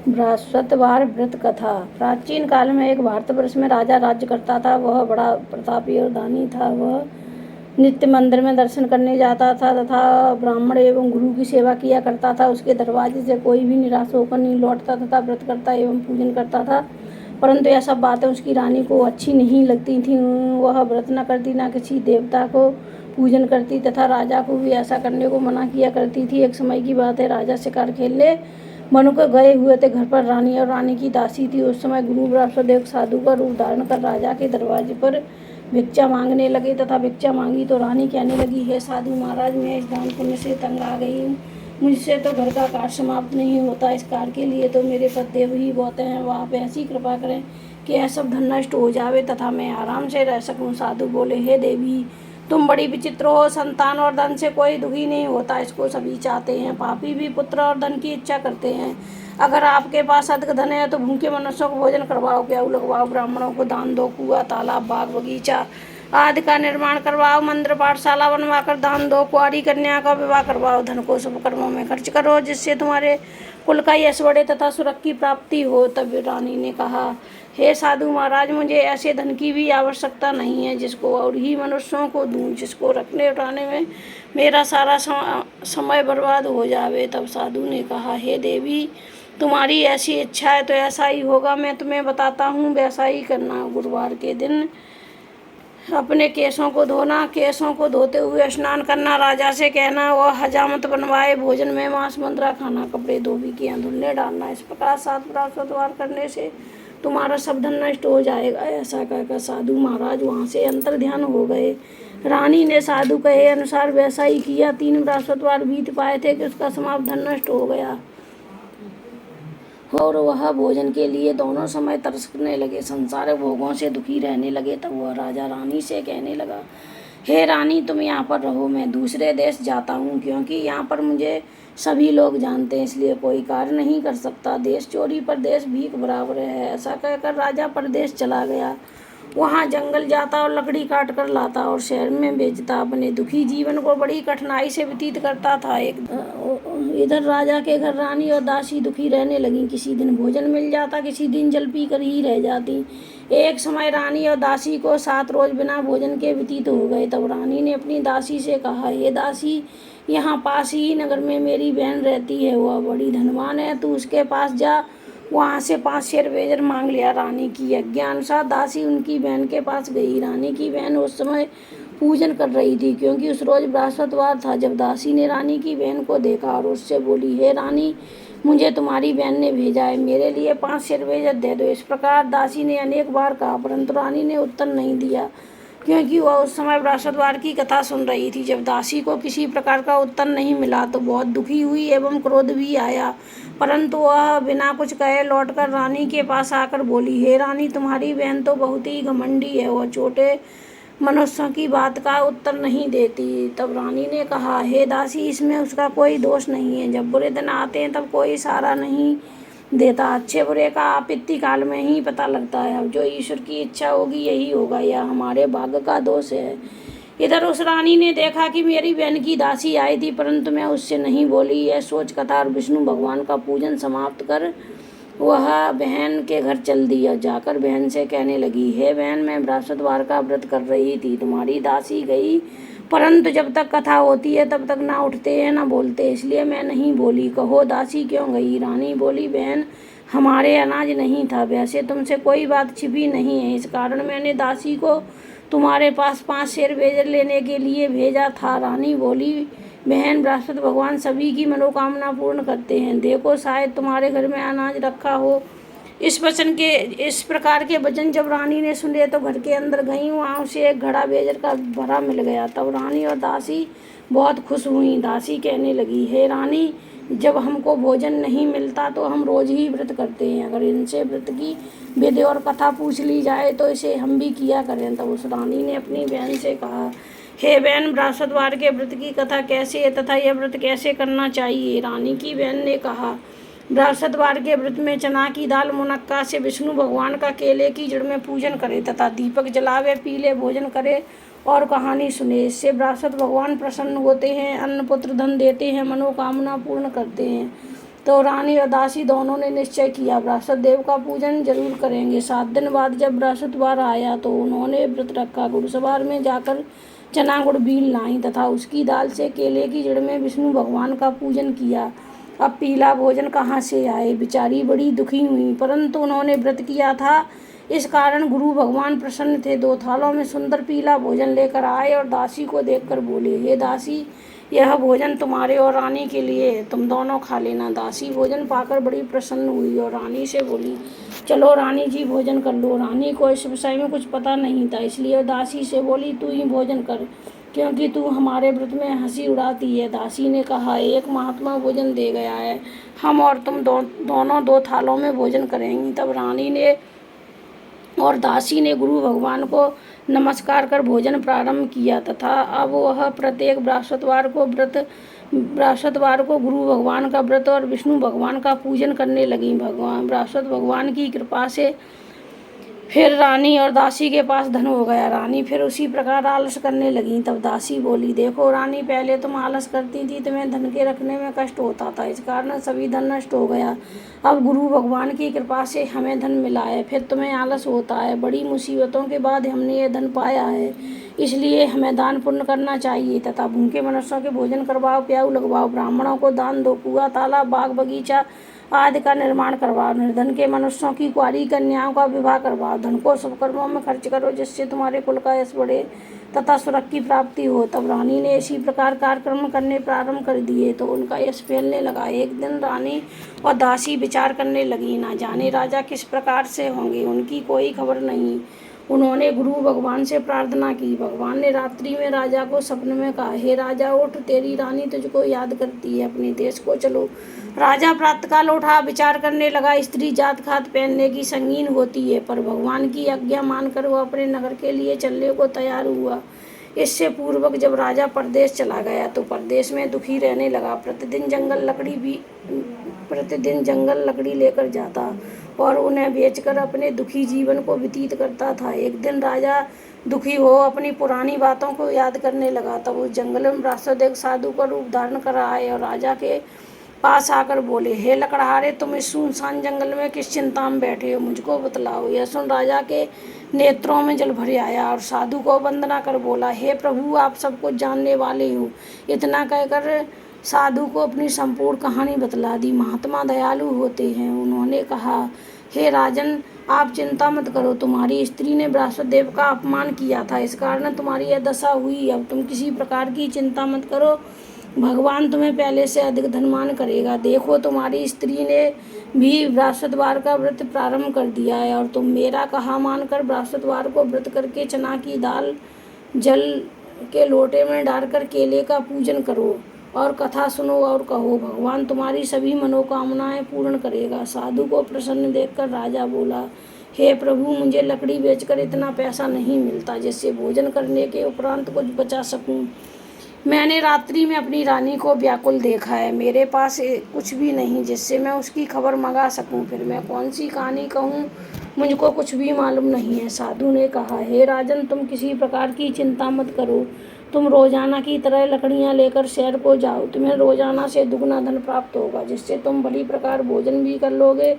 बृहस्पतिवार व्रत कथा। प्राचीन काल में एक भारतवर्ष में राजा राज्य करता था। वह बड़ा प्रतापी और दानी था। वह नित्य मंदिर में दर्शन करने जाता था तथा ब्राह्मण एवं गुरु की सेवा किया करता था। उसके दरवाजे से कोई भी निराश होकर नहीं लौटता तथा व्रत करता एवं पूजन करता था। परंतु यह सब बातें उसकी रानी को अच्छी नहीं लगती थीं। वह व्रत न करती, न किसी देवता को पूजन करती तथा राजा को भी ऐसा करने को मना किया करती थी। एक समय की बात है, राजा शिकार खेलने मनु को गए हुए थे। घर पर रानी और रानी की दासी थी। उस समय गुरु बृहस्पति एक साधु का रूप धारण कर राजा के दरवाजे पर भिक्षा मांगने लगे तथा भिक्षा मांगी तो रानी कहने लगी, हे साधु महाराज, मैं इस दान पुण्य से तंग आ गई हूँ। मुझसे तो घर का कार्य समाप्त नहीं होता। इस कार्य के लिए तो मेरे पतिदेव ही बहुत हैं। वह आप ऐसी कृपा करें कि यह सब धन नष्ट हो जावे तथा मैं आराम से रह सकूं। साधु बोले, हे देवी, तुम बड़ी विचित्र हो। संतान और धन से कोई दुखी नहीं होता, इसको सभी चाहते हैं। पापी भी पुत्र और धन की इच्छा करते हैं। अगर आपके पास अधिक धन है तो भूखे मनुष्यों को भोजन करवाओ, प्याऊ लगवाओ, ब्राह्मणों को दान दो, कुआं, तालाब, बाग, बगीचा आदि का निर्माण करवाओ, मंदिर पाठशाला बनवाकर दान दो, कुंवारी कन्या का विवाह करवाओ, धन को शुभ कर्मों में खर्च करो, जिससे तुम्हारे कुल का यश बढ़े तथा सुरक्षा की प्राप्ति हो। तब रानी ने कहा, हे साधु महाराज, मुझे ऐसे धन की भी आवश्यकता नहीं है जिसको और ही मनुष्यों को दूं, जिसको रखने उठाने में मेरा सारा समय बर्बाद हो जावे। तब साधु ने कहा, हे देवी, तुम्हारी ऐसी इच्छा है तो ऐसा ही होगा। मैं तुम्हें बताता हूँ, वैसा ही करना। गुरुवार के दिन अपने केशों को धोना, केशों को धोते हुए स्नान करना, राजा से कहना वह हजामत बनवाए, भोजन में मांस मंद्रा खाना, कपड़े धोबी के यहाँ धुलने डालना। इस प्रकार 7 बृहस्पतिवार करने से तुम्हारा सब धन नष्ट हो जाएगा। ऐसा कहकर साधु महाराज वहाँ से अंतर ध्यान हो गए। रानी ने साधु कहे अनुसार वैसा ही किया। 3 बृहस्पतिवार बीत पाए थे कि उसका समाप्त धन नष्ट हो गया और वह भोजन के लिए दोनों समय तरसने लगे, संसारिक भोगों से दुखी रहने लगे। तब वह राजा रानी से कहने लगा, हे रानी, तुम यहाँ पर रहो, मैं दूसरे देश जाता हूँ, क्योंकि यहाँ पर मुझे सभी लोग जानते हैं, इसलिए कोई कार्य नहीं कर सकता। देश चोरी परदेश भीख बराबर है। ऐसा कहकर राजा परदेश चला गया। वहाँ जंगल जाता और लकड़ी काट कर लाता और शहर में बेचता। अपने दुखी जीवन को बड़ी कठिनाई से व्यतीत करता था। इधर राजा के घर रानी और दासी दुखी रहने लगी। किसी दिन भोजन मिल जाता, किसी दिन जल पी कर ही रह जाती। एक समय रानी और दासी को 7 रोज बिना भोजन के व्यतीत हो गए। तब रानी ने अपनी दासी से कहा, ये दासी, यहाँ पास ही नगर में मेरी बहन रहती है, वह बड़ी धनवान है, तू उसके पास जा, वहाँ से 5 शेर बेजर मांग लिया। रानी की आज्ञानुसार दासी उनकी बहन के पास गई। रानी की बहन उस समय पूजन कर रही थी, क्योंकि उस रोज बृहस्पतिवार था। जब दासी ने रानी की बहन को देखा और उससे बोली, हे रानी, मुझे तुम्हारी बहन ने भेजा है, मेरे लिए 5 शेर बेजर दे दो। इस प्रकार दासी ने अनेक बार कहा, परंतु रानी ने उत्तर नहीं दिया, क्योंकि वह उस समय बृहस्पतिवार की कथा सुन रही थी। जब दासी को किसी प्रकार का उत्तर नहीं मिला तो बहुत दुखी हुई एवं क्रोध भी आया, परंतु वह बिना कुछ कहे लौटकर रानी के पास आकर बोली, हे रानी, तुम्हारी बहन तो बहुत ही घमंडी है, वह छोटे मनुष्यों की बात का उत्तर नहीं देती। तब रानी ने कहा, हे दासी, इसमें उसका कोई दोष नहीं है। जब बुरे दिन आते हैं तब कोई सहारा नहीं देता, अच्छे बुरे का आपत्ति काल में ही पता लगता है। अब जो ईश्वर की इच्छा होगी यही होगा, यह हमारे भाग्य का दोष है। इधर उस रानी ने देखा कि मेरी बहन की दासी आई थी, परंतु मैं उससे नहीं बोली। यह सोच कथा और विष्णु भगवान का पूजन समाप्त कर वह बहन के घर चल दी और जाकर बहन से कहने लगी, हे बहन, मैं बृहस्पतिवार का व्रत कर रही थी, तुम्हारी दासी गई, परंतु जब तक कथा होती है तब तक ना उठते हैं ना बोलते, इसलिए मैं नहीं बोली। कहो दासी क्यों गई? रानी बोली, बहन, हमारे अनाज नहीं था, वैसे तुमसे कोई बात छिपी नहीं है, इस कारण मैंने दासी को तुम्हारे पास 5 शेर बेजर लेने के लिए भेजा था। रानी बोली, बहन, बृहस्पति भगवान सभी की मनोकामना पूर्ण करते हैं, देखो शायद तुम्हारे घर में अनाज रखा हो। इस प्रकार के वचन जब रानी ने सुने तो घर के अंदर गई। वहाँ उसे एक घड़ा बेजर का भरा मिल गया। तब रानी और दासी बहुत खुश हुई। दासी कहने लगी, हे रानी, जब हमको भोजन नहीं मिलता तो हम रोज ही व्रत करते हैं, अगर इनसे व्रत की विधि और कथा पूछ ली जाए तो इसे हम भी किया करें। तब उस रानी ने अपनी बहन से कहा, हे बहन, बृहस्पतिवार के व्रत की कथा कैसे है तथा यह व्रत कैसे करना चाहिए? रानी की बहन ने कहा, बृहस्पतिवार के व्रत में चना की दाल मुनक्का से विष्णु भगवान का केले की जड़ में पूजन करे तथा दीपक जलावे, पीले भोजन करे और कहानी सुने। इससे बृहस्पति भगवान प्रसन्न होते हैं, अन्न पुत्र धन देते हैं, मनोकामना पूर्ण करते हैं तो रानी और दासी दोनों ने निश्चय किया बृहस्पतिदेव का पूजन जरूर करेंगे। 7 दिन बाद जब बृहस्पतिवार आया तो उन्होंने व्रत रखा। गुरुसवार में जाकर चना गुड़ बील लाई तथा उसकी दाल से केले की जड़ में विष्णु भगवान का पूजन किया। अब पीला भोजन कहाँ से आए? बेचारी बड़ी दुखी हुई, परंतु उन्होंने व्रत किया था, इस कारण गुरु भगवान प्रसन्न थे। 2 थालों में सुंदर पीला भोजन लेकर आए और दासी को देखकर बोले, हे दासी, यह भोजन तुम्हारे और रानी के लिए है, तुम दोनों खा लेना। दासी भोजन पाकर बड़ी प्रसन्न हुई और रानी से बोली, चलो रानी जी भोजन कर लो। रानी को इस विषय में कुछ पता नहीं था, इसलिए दासी से बोली, तू ही भोजन कर, क्योंकि तू हमारे व्रत में हंसी उड़ाती है। दासी ने कहा, एक महात्मा भोजन दे गया है, हम और तुम दोनों 2 थालों में भोजन करेंगी। तब रानी ने और दासी ने गुरु भगवान को नमस्कार कर भोजन प्रारंभ किया तथा अब वह प्रत्येक बृहस्पतिवार को गुरु भगवान का व्रत और विष्णु भगवान का पूजन करने लगी। बृहस्पति भगवान की कृपा से फिर रानी और दासी के पास धन हो गया। रानी फिर उसी प्रकार आलस करने लगी। तब दासी बोली, देखो रानी, पहले तुम आलस करती थी, तुम्हें धन के रखने में कष्ट होता था, इस कारण सभी धन नष्ट हो गया। अब गुरु भगवान की कृपा से हमें धन मिला है, फिर तुम्हें आलस होता है। बड़ी मुसीबतों के बाद हमने ये धन पाया है, इसलिए हमें दान पुण्य करना चाहिए तथा भूखे मनुष्यों के भोजन करवाओ, प्याऊ लगवाओ, ब्राह्मणों को दान दो, कुआं तालाब बाग बगीचा आदि का निर्माण करवाओ, निर्धन के मनुष्यों की कुंवारी कन्याओं का विवाह करवाओ, धन को शुभ कर्मों में खर्च करो, जिससे तुम्हारे कुल का यश बढ़े तथा सुरक्षा की प्राप्ति हो। तब रानी ने इसी प्रकार कार्यक्रम करने प्रारंभ कर दिए तो उनका यश फैलने लगा। एक दिन रानी और दासी विचार करने लगी, ना जाने राजा किस प्रकार से होंगे, उनकी कोई खबर नहीं। उन्होंने गुरु भगवान से प्रार्थना की। भगवान ने रात्रि में राजा को सपने में कहा, हे राजा, उठ, तेरी रानी तुझको याद करती है, अपने देश को चलो। राजा प्रातःकाल उठा, विचार करने लगा, स्त्री जात खात पहनने की संगीन होती है, पर भगवान की आज्ञा मानकर वह अपने नगर के लिए चलने को तैयार हुआ। इससे पूर्वक जब राजा परदेश चला गया तो परदेश में दुखी रहने लगा। प्रतिदिन जंगल लकड़ी लेकर जाता और उन्हें बेचकर अपने दुखी जीवन को व्यतीत करता था। एक दिन राजा दुखी हो अपनी पुरानी बातों को याद करने लगा। तब उस जंगल में बृहस्पति साधु का रूप धारण कर आए और राजा के पास आकर बोले, हे लकड़हारे, तुम इस सुनसान जंगल में किस चिंता में बैठे हो, मुझको बतलाओ। यह सुन राजा के नेत्रों में जल भर आया और साधु को वंदना कर बोला, हे प्रभु, आप सब कुछ जानने वाले हो। इतना कहकर साधु को अपनी संपूर्ण कहानी बतला दी। महात्मा दयालु होते हैं। उन्होंने कहा, हे राजन, आप चिंता मत करो, तुम्हारी स्त्री ने बृहस्पति देव का अपमान किया था, इस कारण तुम्हारी यह दशा हुई। अब तुम किसी प्रकार की चिंता मत करो, भगवान तुम्हें पहले से अधिक धनवान करेगा। देखो, तुम्हारी स्त्री ने भी बृहस्पतिवार का व्रत प्रारंभ कर दिया है और तुम मेरा कहा मानकर बृहस्पतिवार को व्रत करके चना की दाल जल के लोटे में डालकर केले का पूजन करो और कथा सुनो और कहो, भगवान तुम्हारी सभी मनोकामनाएं पूर्ण करेगा। साधु को प्रसन्न देखकर राजा बोला, हे प्रभु, मुझे लकड़ी बेचकर इतना पैसा नहीं मिलता जिससे भोजन करने के उपरांत कुछ बचा सकूं। मैंने रात्रि में अपनी रानी को व्याकुल देखा है, मेरे पास कुछ भी नहीं जिससे मैं उसकी खबर मंगा सकूं, फिर मैं कौन सी कहानी कहूं, मुझको कुछ भी मालूम नहीं है। साधु ने कहा, हे राजन, तुम किसी प्रकार की चिंता मत करो, तुम रोजाना की तरह लकड़ियां लेकर शहर को जाओ, तुम्हें रोजाना से दुगना धन प्राप्त होगा, जिससे तुम भली प्रकार भोजन भी कर लोगे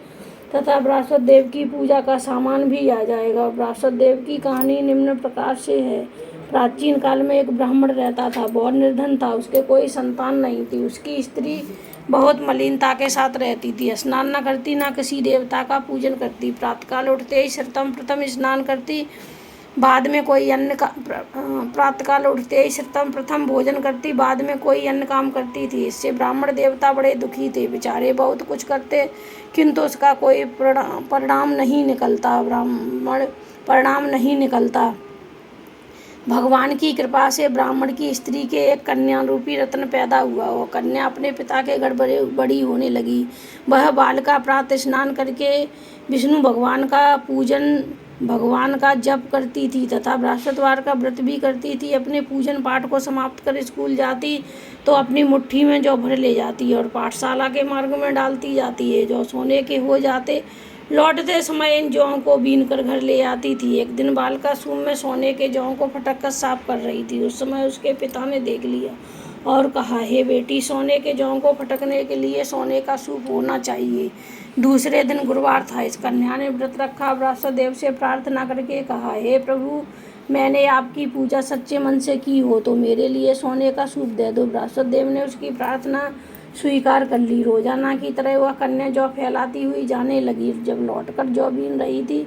तथा बृहस्पति देव की पूजा का सामान भी आ जाएगा। बृहस्पति देव की कहानी निम्न प्रकार से है। प्राचीन काल में एक ब्राह्मण रहता था, बहुत निर्धन था, उसके कोई संतान नहीं थी। उसकी स्त्री बहुत मलिनता के साथ रहती थी, स्नान न करती, न किसी देवता का पूजन करती, प्रातःकाल उठते ही सर्वप्रथम स्नान करती, बाद में कोई अन्य प्रातःकाल उठते ही सर्वप्रथम भोजन करती, बाद में कोई अन्य काम करती थी। इससे ब्राह्मण देवता बड़े दुखी थे, बेचारे बहुत कुछ करते किंतु उसका कोई परिणाम नहीं निकलता। भगवान की कृपा से ब्राह्मण की स्त्री के एक कन्या रूपी रत्न पैदा हुआ। वो कन्या अपने पिता के घर बड़ी होने लगी। वह बालिका प्रातः स्नान करके विष्णु भगवान का पूजन, भगवान का जप करती थी तथा बृहस्पतिवार का व्रत भी करती थी। अपने पूजन पाठ को समाप्त कर स्कूल जाती तो अपनी मुट्ठी में जौ भर ले जाती और पाठशाला के मार्ग में डालती जाती है। जौ सोने के हो जाते लौटते समय इन जौ को बीन कर घर ले आती थी। एक दिन बालिका सूम में सोने के जौ को फटक कर साफ कर रही थी। उस समय उसके पिता ने देख लिया और कहा, हे बेटी, सोने के जौ को फटकने के लिए सोने का सूप होना चाहिए। दूसरे दिन गुरुवार था। इस कन्या ने व्रत रखा, बृहस्पतिदेव से प्रार्थना करके कहा, हे प्रभु, मैंने आपकी पूजा सच्चे मन से की हो तो मेरे लिए सोने का सूप दे दो। बृहस्पतिदेव ने उसकी प्रार्थना स्वीकार कर ली। रोजाना की तरह वह कन्या जौ फैलाती हुई जाने लगी। जब लौटकर जौ बीन रही थी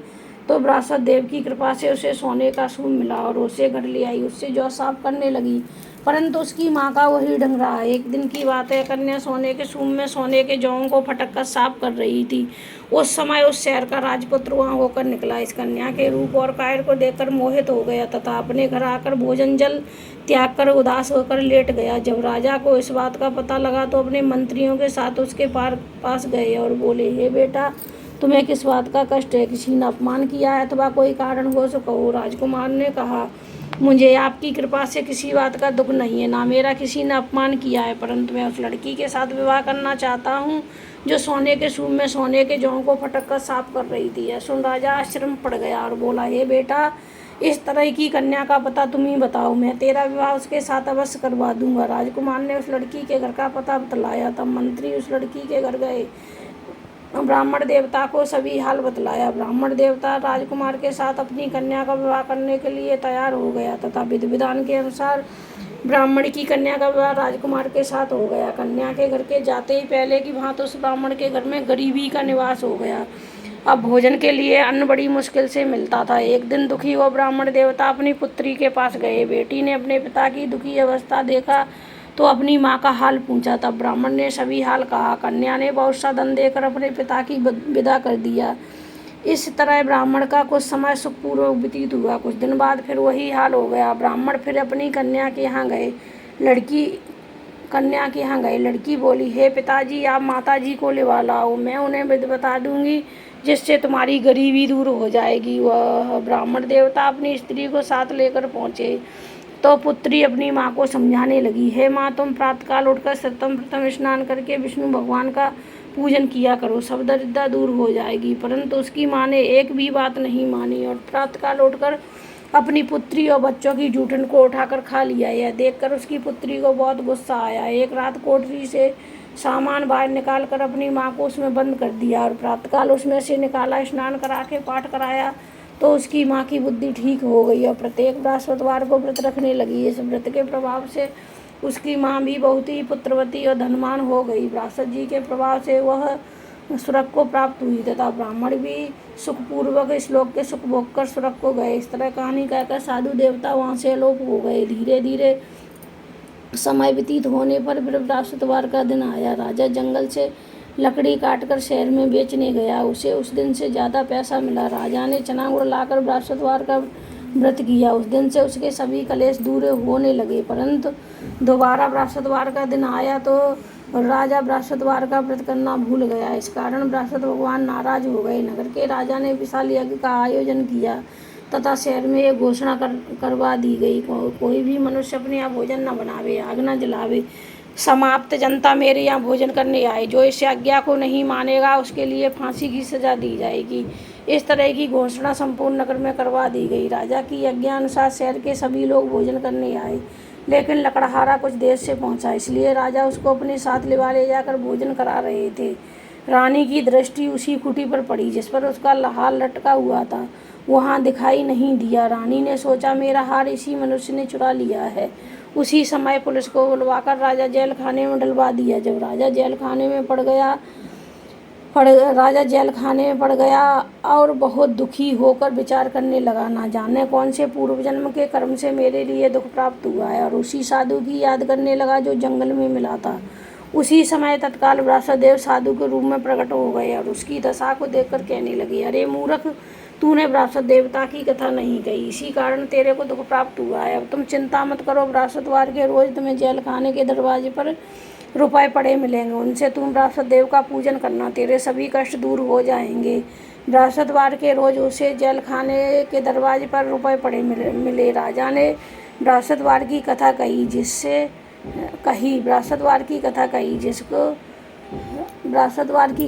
तो बृहस्पतिदेव की कृपा से उसे सोने का सूप मिला और उसे घर ले आई। उससे जौ साफ करने लगी, परंतु उसकी माँ का वही ढंग रहा। एक दिन की बात है, कन्या सोने के सूप में सोने के जौं को फटक कर साफ कर रही थी। उस समय उस शहर का राजपुत्र वहां होकर निकला। इस कन्या के रूप और कायर को देखकर मोहित हो गया तथा अपने घर आकर भोजन जल त्याग कर उदास होकर लेट गया। जब राजा को इस बात का पता लगा तो अपने मंत्रियों के साथ उसके पास गए और बोले, हे बेटा, तुम्हें किस बात का कष्ट है? किसी ने अपमान किया है अथवा कोई कारण हो तो कहो। राजकुमार ने कहा, मुझे आपकी कृपा से किसी बात का दुख नहीं है, ना मेरा किसी ने अपमान किया है, परंतु मैं उस लड़की के साथ विवाह करना चाहता हूँ जो सोने के सूप में सोने के जौ को फटक कर साफ कर रही थी। सुन राजा आश्चर्य में पड़ गया और बोला, हे बेटा, इस तरह की कन्या का पता तुम ही बताओ, मैं तेरा विवाह उसके साथ अवश्य करवा दूंगा। राजकुमार ने उस लड़की के घर का पता बतलाया। तब मंत्री उस लड़की के घर गए, ब्राह्मण देवता को सभी हाल बतलाया। ब्राह्मण देवता राजकुमार के साथ अपनी कन्या का विवाह करने के लिए तैयार हो गया तथा विधि विधान के अनुसार ब्राह्मण की कन्या का विवाह राजकुमार के साथ हो गया। कन्या के घर के जाते ही पहले की भांति उस ब्राह्मण के घर में गरीबी का निवास हो गया। अब भोजन के लिए अन्न बड़ी मुश्किल से मिलता था। एक दिन दुखी हुआ ब्राह्मण देवता अपनी पुत्री के पास गए। बेटी ने अपने पिता की दुखी अवस्था देखा तो अपनी माँ का हाल पूछा। तब ब्राह्मण ने सभी हाल कहा। कन्या ने बहुत सा धन देकर अपने पिता की विदा कर दिया। इस तरह ब्राह्मण का कुछ समय सुखपूर्वक व्यतीत हुआ। कुछ दिन बाद फिर वही हाल हो गया। ब्राह्मण फिर अपनी कन्या के यहाँ गए। लड़की बोली, हे पिताजी, आप माताजी को लिवा लाओ, मैं उन्हें विधि बता दूंगी जिससे तुम्हारी गरीबी दूर हो जाएगी। वह ब्राह्मण देवता अपनी स्त्री को साथ लेकर पहुँचे तो पुत्री अपनी माँ को समझाने लगी, हे माँ, तुम प्रातःकाल उठकर प्रथम स्नान करके विष्णु भगवान का पूजन किया करो, सब दरिद्रता दूर हो जाएगी। परंतु उसकी माँ ने एक भी बात नहीं मानी और प्रातःकाल उठकर अपनी पुत्री और बच्चों की जूठन को उठाकर खा लिया। यह देखकर उसकी पुत्री को बहुत गुस्सा आया। एक रात कोठरी से सामान बाहर निकाल कर अपनी माँ को उसमें बंद कर दिया और प्रातःकाल उसमें से निकाला, स्नान करा के पाठ कराया तो उसकी माँ की बुद्धि ठीक हो गई और प्रत्येक बृहस्पतिवार को व्रत रखने लगी। इस व्रत के प्रभाव से उसकी माँ भी बहुत ही पुत्रवती और धनवान हो गई। बृहस्पति जी के प्रभाव से वह स्वर्ग को प्राप्त हुई तथा ब्राह्मण भी सुखपूर्वक इस लोक के सुख भोग कर स्वर्ग को गए। इस तरह कहानी कहकर साधु देवता वहाँ से अलोप हो गए। धीरे धीरे समय व्यतीत होने पर बृहस्पतिवार का दिन आया। राजा जंगल से लकड़ी काटकर शहर में बेचने गया। उसे उस दिन से ज़्यादा पैसा मिला। राजा ने चना गुड़ लाकर बृहस्पतिवार का व्रत किया। उस दिन से उसके सभी कलेश दूर होने लगे। परंतु दोबारा बृहस्पतिवार का दिन आया तो राजा बृहस्पतिवार का व्रत करना भूल गया। इस कारण बृहस्पति भगवान नाराज हो गए। नगर के राजा ने विशाल यज्ञ का आयोजन किया तथा शहर में एक घोषणा करवा दी गई, कोई भी मनुष्य अपने यहाँ भोजन न बनावे, आग न जलावे। समाप्त, जनता मेरे यहाँ भोजन करने आए। जो इस आज्ञा को नहीं मानेगा उसके लिए फांसी की सजा दी जाएगी। इस तरह की घोषणा संपूर्ण नगर में करवा दी गई। राजा की आज्ञा अनुसार शहर के सभी लोग भोजन करने आए, लेकिन लकड़हारा कुछ देर से पहुंचा, इसलिए राजा उसको अपने साथ ले जाकर भोजन करा रहे थे। रानी की दृष्टि उसी खूंटी पर पड़ी जिस पर उसका हार लटका हुआ था। वहाँ दिखाई नहीं दिया। रानी ने सोचा, मेरा हार इसी मनुष्य ने चुरा लिया है। उसी समय पुलिस को बुलवाकर राजा जेल खाने में डलवा दिया। जब राजा जेल खाने में पड़ गया और बहुत दुखी होकर विचार करने लगा, ना जाने कौन से पूर्व जन्म के कर्म से मेरे लिए दुख प्राप्त हुआ है, और उसी साधु की याद करने लगा जो जंगल में मिला था। उसी समय तत्काल बृहस्पतिदेव साधु के रूप में प्रकट हो गए और उसकी दशा को देखकर कहने लगे, अरे मूर्ख, तूने बृहस्पति देवता की कथा नहीं कही, इसी कारण तेरे को दुख प्राप्त हुआ है। अब तुम चिंता मत करो, बृहस्पतिवार के रोज तुम्हें जेल खाने के दरवाजे पर रुपए पड़े मिलेंगे, उनसे तुम बृहस्पति देव का पूजन करना, तेरे सभी कष्ट दूर हो जाएंगे। बृहस्पतिवार के रोज उसे जेल खाने के दरवाजे पर रुपए पड़े मिले। राजा ने बृहस्पतिवार की कथा कही बृहस्पतिवार की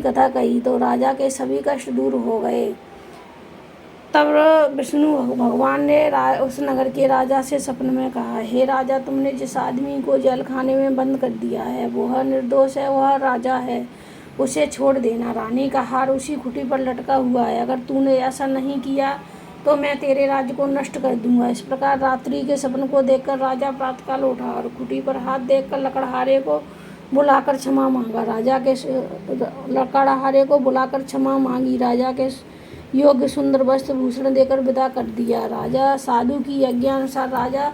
कथा कही तो राजा के सभी कष्ट दूर हो गए। तब विष्णु भगवान ने उस नगर के राजा से सपन में कहा, हे राजा, तुमने जिस आदमी को जेल खाने में बंद कर दिया है वह निर्दोष है, वह राजा है, उसे छोड़ देना। रानी का हार उसी खुटी पर लटका हुआ है, अगर तूने ऐसा नहीं किया तो मैं तेरे राज्य को नष्ट कर दूंगा। इस प्रकार रात्रि के सपन को देखकर राजा प्रातःकाल उठा और खुटी पर हाथ देखकर लकड़हारे को बुलाकर क्षमा मांगा। लकड़हारे को बुलाकर क्षमा मांगी, राजा के योग्य सुंदर वस्त्र भूषण देकर विदा कर दिया। राजा साधु की आज्ञा अनुसार राजा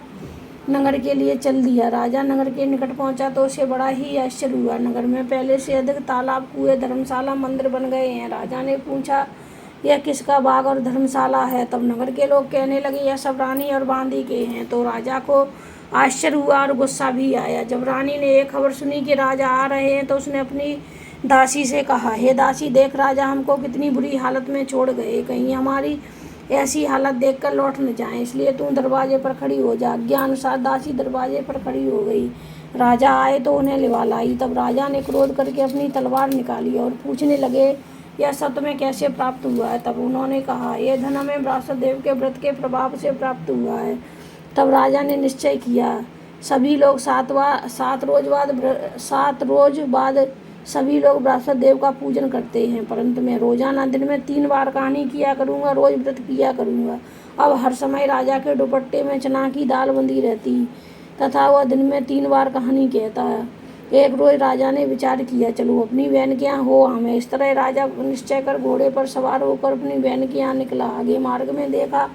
नगर के लिए चल दिया। राजा नगर के निकट पहुंचा तो उसे बड़ा ही आश्चर्य हुआ। नगर में पहले से अधिक तालाब, कुएं, धर्मशाला, मंदिर बन गए हैं। राजा ने पूछा, यह किसका बाग और धर्मशाला है? तब नगर के लोग कहने लगे, यह सब रानी और बांदी के हैं। तो राजा को आश्चर्य हुआ और गुस्सा भी आया। जब रानी ने एक खबर सुनी कि राजा आ रहे हैं तो उसने अपनी दासी से कहा, हे दासी, देख राजा हमको कितनी बुरी हालत में छोड़ गए, कहीं हमारी ऐसी हालत देखकर लौट न जाएं, इसलिए तू दरवाजे पर खड़ी हो जा। आज्ञा अनुसार दासी दरवाजे पर खड़ी हो गई। राजा आए तो उन्हें लिवा लाई। तब राजा ने क्रोध करके अपनी तलवार निकाली और पूछने लगे, यह सब तुम्हें कैसे प्राप्त हुआ है? तब उन्होंने कहा, यह धन हमें बृहस्पतिदेव के व्रत के प्रभाव से प्राप्त हुआ है। तब राजा ने निश्चय किया, सभी लोग 7 रोज बाद सभी लोग बृहस्पतिदेव का पूजन करते हैं, परंतु मैं रोजाना दिन में 3 बार कहानी किया करूँगा, रोज व्रत किया करूँगा। अब हर समय राजा के दुपट्टे में चना की दाल बंधी रहती तथा वह दिन में 3 बार कहानी कहता है। एक रोज राजा ने विचार किया, चलो अपनी बहन के यहाँ हो आवे। इस तरह राजा निश्चय कर घोड़े पर सवार होकर अपनी बहन के यहाँ निकला। आगे मार्ग में देखा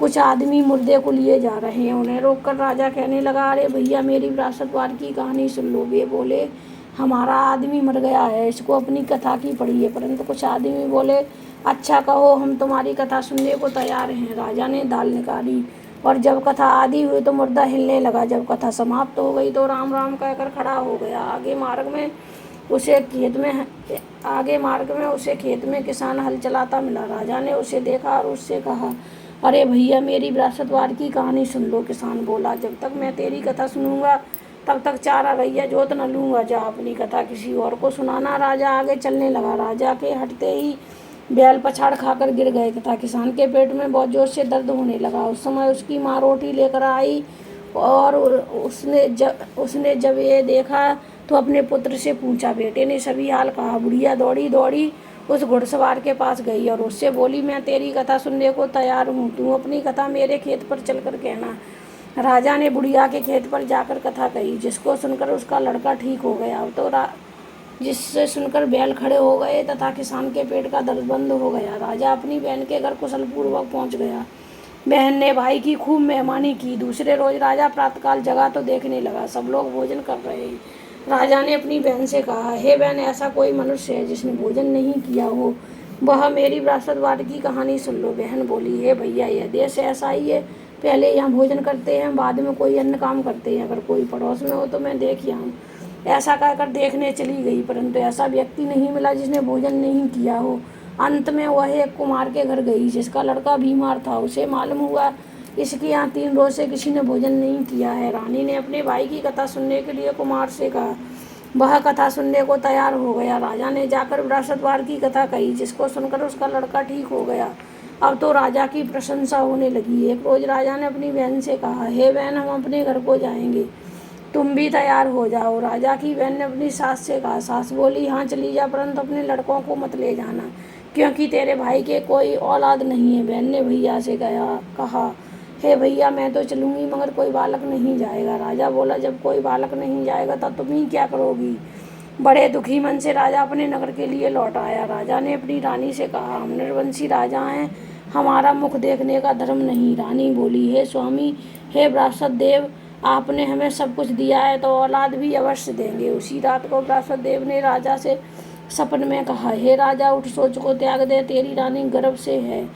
कुछ आदमी मुर्दे को लिए जा रहे हैं। उन्हें रोककर राजा कहने लगा, अरे भैया, मेरी विरासतवार की कहानी सुन लो। वे बोले, हमारा आदमी मर गया है, इसको अपनी कथा की पड़ी है। परंतु कुछ आदमी बोले, अच्छा कहो, हम तुम्हारी कथा सुनने को तैयार हैं। राजा ने दाल निकाली और जब कथा आधी हुई तो मुर्दा हिलने लगा। जब कथा समाप्त हो गई तो राम राम कहकर खड़ा हो गया। आगे मार्ग में उसे खेत में किसान हल चलाता मिला। राजा ने उसे देखा और उससे कहा, अरे भैया, मेरी विरासतवार की कहानी सुन लो। किसान बोला, जब तक मैं तेरी कथा सुनूंगा तब तक 4 रैया जोत न लूँगा, जा अपनी कथा किसी और को सुनाना। राजा आगे चलने लगा। राजा के हटते ही बैल पछाड़ खाकर गिर गए तथा किसान के पेट में बहुत जोर से दर्द होने लगा। उस समय उसकी माँ रोटी लेकर आई और उसने जब ये देखा तो अपने पुत्र से पूछा। बेटे ने सभी हाल कहा। बुढ़िया दौड़ी दौड़ी उस घुड़सवार के पास गई और उससे बोली, मैं तेरी कथा सुनने को तैयार हूँ, तू अपनी कथा मेरे खेत पर चलकर कहना। राजा ने बुढ़िया के खेत पर जाकर कथा कही, जिसको सुनकर उसका लड़का ठीक हो गया। तो जिससे सुनकर बैल खड़े हो गए तथा किसान के पेट का दर्द बंद हो गया। राजा अपनी बहन के घर कुशल पूर्वक पहुँच गया। बहन ने भाई की खूब मेहमानी की। दूसरे रोज राजा प्रातःकाल जगा तो देखने लगा सब लोग भोजन कर रहे हैं। राजा ने अपनी बहन से कहा, हे बहन, ऐसा कोई मनुष्य है जिसने भोजन नहीं किया हो, वह मेरी विरासतवार की कहानी सुन लो। बहन बोली, हे भैया, यह देश ऐसा ही है, पहले यहाँ भोजन करते हैं, बाद में कोई अन्य काम करते हैं। अगर कोई पड़ोस में हो तो मैं देख आऊँ। ऐसा कहकर देखने चली गई, परंतु ऐसा व्यक्ति नहीं मिला जिसने भोजन नहीं किया हो। अंत में वह एक कुमार के घर गई जिसका लड़का बीमार था। उसे मालूम हुआ इसके यहाँ 3 रोज से किसी ने भोजन नहीं किया है। रानी ने अपने भाई की कथा सुनने के लिए कुमार से कहा। वह कथा सुनने को तैयार हो गया। राजा ने जाकर विरासतवार की कथा कही, जिसको सुनकर उसका लड़का ठीक हो गया। अब तो राजा की प्रशंसा होने लगी। एक रोज राजा ने अपनी बहन से कहा, हे बहन, हम अपने घर को जाएंगे, तुम भी तैयार हो जाओ। राजा की बहन ने अपनी सास से कहा। सास बोली, हाँ चली जा, परंतु अपने लड़कों को मत ले जाना, क्योंकि तेरे भाई के कोई औलाद नहीं है। बहन ने भैया से कहा, हे भैया, मैं तो चलूँगी, मगर कोई बालक नहीं जाएगा। राजा बोला, जब कोई बालक नहीं जाएगा तब तुम ही क्या करोगी? बड़े दुखी मन से राजा अपने नगर के लिए लौट आया। राजा ने अपनी रानी से कहा, हम निर्वंशी राजा हैं, हमारा मुख देखने का धर्म नहीं। रानी बोली, हे स्वामी, हे बृहस्पतिदेव, आपने हमें सब कुछ दिया है तो औलाद भी अवश्य देंगे। उसी रात को बृहस्पतिदेव ने राजा से सपन में कहा, हे राजा, उठ, सोच को त्याग दे, तेरी रानी गर्भ से है,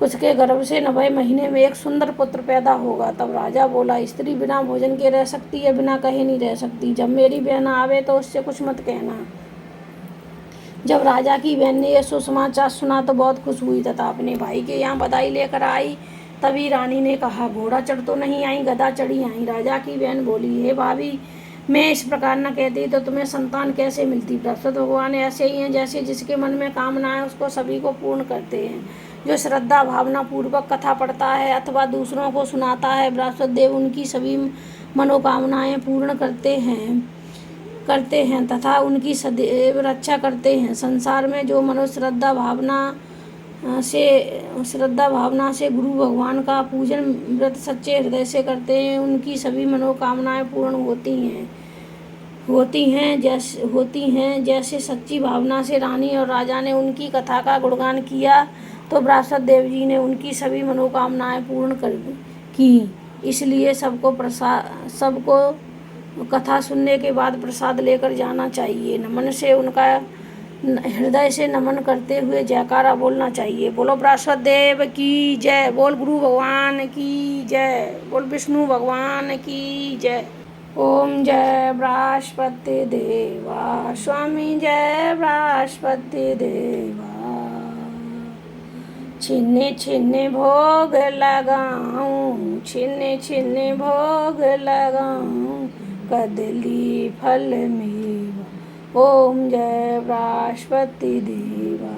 उसके गर्भ से 90 महीने में एक सुंदर पुत्र पैदा होगा। तब राजा बोला, स्त्री बिना भोजन के रह सकती है, बिना कहे नहीं रह सकती। जब मेरी बहन आवे तो उससे कुछ मत कहना। जब राजा की बहन ने यह सुसमाचार सुना तो बहुत खुश हुई तथा अपने भाई के यहाँ बधाई लेकर आई। तभी रानी ने कहा, घोड़ा चढ़ तो नहीं आई, गधा चढ़ी आई। राजा की बहन बोली, हे भाभी, मैं इस प्रकार न कहती तो तुम्हें संतान कैसे मिलती? बृहस्पति भगवान ऐसे ही हैं, जैसे जिसके मन में कामना है उसको सभी को पूर्ण करते हैं। जो श्रद्धा भावना पूर्वक कथा पढ़ता है अथवा दूसरों को सुनाता है, बृहस्पति देव उनकी सभी मनोकामनाएं पूर्ण करते हैं तथा उनकी सदैव रक्षा करते हैं। संसार में जो मनुष्य श्रद्धा भावना से गुरु भगवान का पूजन व्रत सच्चे हृदय से करते हैं, उनकी सभी मनोकामनाएं पूर्ण होती हैं। जैसे सच्ची भावना से रानी और राजा ने उनकी कथा का गुणगान किया तो बृहस्पति देव जी ने उनकी सभी मनोकामनाएं पूर्ण की। इसलिए सबको कथा सुनने के बाद प्रसाद लेकर जाना चाहिए। नमन से उनका हृदय से नमन करते हुए जयकारा बोलना चाहिए। बोलो बृहस्पति देव की जय, बोल गुरु भगवान की जय, बोल विष्णु भगवान की जय। ओम जय बृहस्पति देवा स्वामी, जय बृहस्पति देवा। छिन्ने छिन्ने भोग लगाऊं, छिन्ने छिन्ने भोग लगाऊं, कदली फल मेवा। ओम जय बृहस्पति देवा।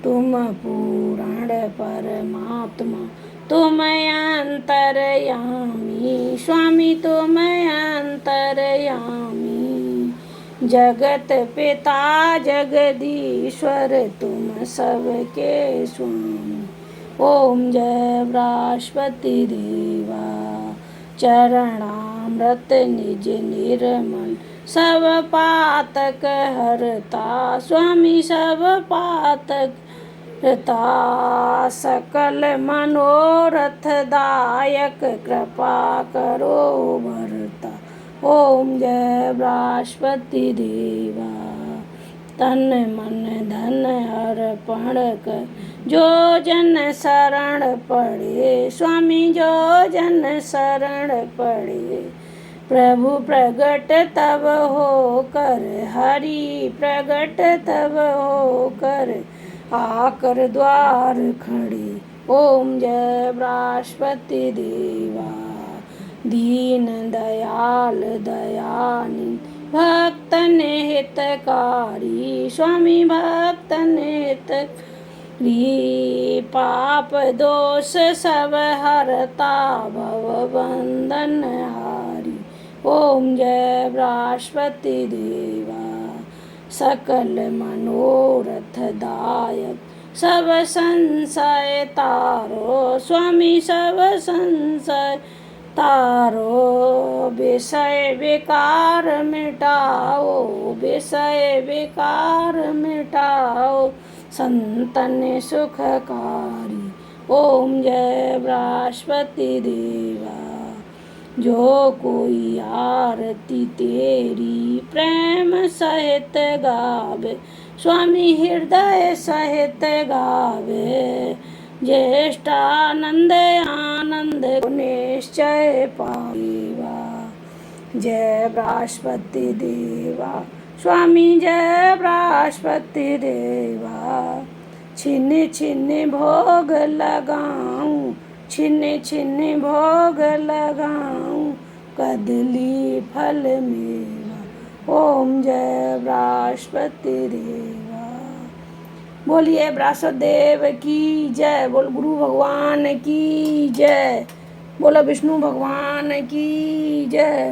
तुम पूर्ण परमात्मा, तुम अंतर्यामी स्वामी, तुम अंतर्यामी। जगत पिता जगदीश्वर, तुम सबके स्वामी। ओम जय बृहस्पति देवा। चरणामृत निज निर्मल, सब पातक हरता स्वामी, सब पातक हरता। सकल मनोरथ दायक, कृपा करो भरता। ओम जय बृहस्पति देवा। तन मन धन अर्पण कर, जो जन शरण पड़े स्वामी, जो जन शरण पड़े। प्रभु प्रगट तब हो कर, हरि प्रगट तब हो कर, आकर द्वार खड़े। ओम जय बृहस्पति देवा। दीन दयाल दयानी, भक्तन हितकारी स्वामी, भक्तन हितकारी। पाप दोष सब हरता, भव बंधन हारी। ओम जय बृहस्पति देवा। सकल मनोरथ दायक, सब संशय तारो स्वामी, सब संशय तारो। विषय विकार मिटाओ, विषय विकार मिटाओ, संतन सुखकारी। ओम जय बृहस्पति देवा। जो कोई आरती तेरी प्रेम सहित गावे स्वामी, हृदय सहित गावे। ज्येष्ठानंद आनंद निश्चय पावेगा। जय बृहस्पति देवा स्वामी, जय बृहस्पति देवा। छिन्न छिन्न भोग लगाऊं, छिन्न छिन्न भोग लगाऊं, कदली फल मेवा। ओम जय बृहस्पति देवा। बोलिए बृहस्पति देव की जय, बोल गुरु भगवान की जय, बोलो विष्णु भगवान की जय।